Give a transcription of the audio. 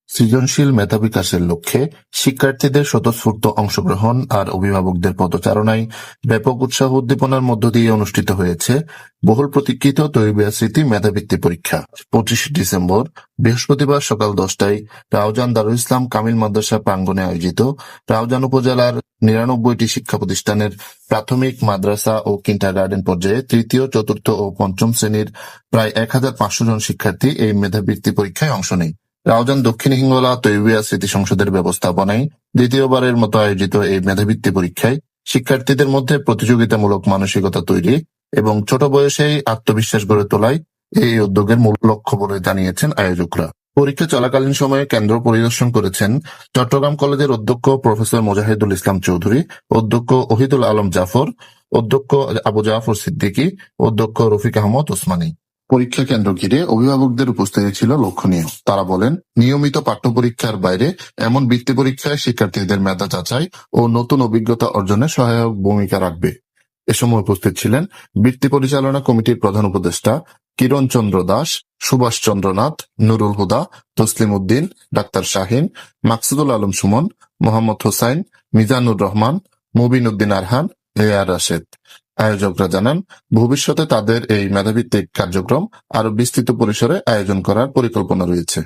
সৃজনশীল মেধা বিকাশের লক্ষ্যে শিক্ষার্থীদের স্বতঃস্ফূর্ত অংশগ্রহণ আর অভিভাবকদের পদচারণায় ব্যাপক উৎসাহ উদ্দীপনার মধ্য দিয়ে অনুষ্ঠিত হয়েছে বহুল প্রতীক্ষিত তৈরিবিয়া স্মৃতি মেধাবৃত্তি পরীক্ষা। 25 ডিসেম্বর বৃহস্পতিবার সকাল 10টায় রাউজান দারুল ইসলাম কামিল মাদ্রাসা প্রাঙ্গণে আয়োজিত রাউজান উপজেলার 99টি শিক্ষা প্রতিষ্ঠানের প্রাথমিক, মাদ্রাসা ও কিন্ডারগার্টেন পর্যায়ে তৃতীয়, চতুর্থ ও পঞ্চম শ্রেণীর প্রায় 1500 জন শিক্ষার্থী এই মেধাবৃত্তি পরীক্ষায় অংশ নেয়। রাউজান দক্ষিণ হিঙ্গলা তৈরিবিয়া স্মৃতি সংসদের ব্যবস্থাপনায় দ্বিতীয়বারের মতো আয়োজিত এই মেধাবৃত্তি পরীক্ষায় শিক্ষার্থীদের মধ্যে প্রতিযোগিতামূলক মানসিকতা তৈরি এবং ছোট বয়সেই আত্মবিশ্বাস গড়ে তোলাই এই উদ্যোগের মূল লক্ষ্য বলে জানিয়েছেন আয়োজকরা। পরীক্ষা চলাকালীন সময়ে কেন্দ্র পরিদর্শন করেছেন চট্টগ্রাম কলেজের অধ্যক্ষ প্রফেসর মোজাহিদুল ইসলাম চৌধুরী, অধ্যক্ষ ওহিদুল আলম জাফর, অধ্যক্ষ আবু জাফর সিদ্দিকী, অধ্যক্ষ রফিক আহমদ ওসমানী। পরীক্ষা কেন্দ্র ঘিরে অভিভাবকদের উপস্থিতি ছিল লক্ষণীয়। তারা বলেন, নিয়মিত পাঠ্য পরীক্ষার বাইরে এমন বৃত্তি পরীক্ষায় শিক্ষার্থীদের মেধা যাচাই ও নতুন অভিজ্ঞতা অর্জনে সহায়ক ভূমিকা রাখবে। এ সময় উপস্থিত ছিলেন বৃত্তি পরিচালনা কমিটির প্রধান উপদেষ্টা কিরণ চন্দ্র দাস, সুভাষ চন্দ্র নাথ, নুরুল হুদা, তসলিম উদ্দিন, ডাক্তার শাহিন, মাকসুদুল আলম সুমন, মোহাম্মদ হোসাইন, মিজানুর রহমান, মুবিন উদ্দিন আরহান, এআর রাশেদ। আয়োজকরা জানান, ভবিষ্যতে তাদের এই মেধাভিত্তিক কার্যক্রম আরো বিস্তৃত পরিসরে আয়োজন করার পরিকল্পনা রয়েছে।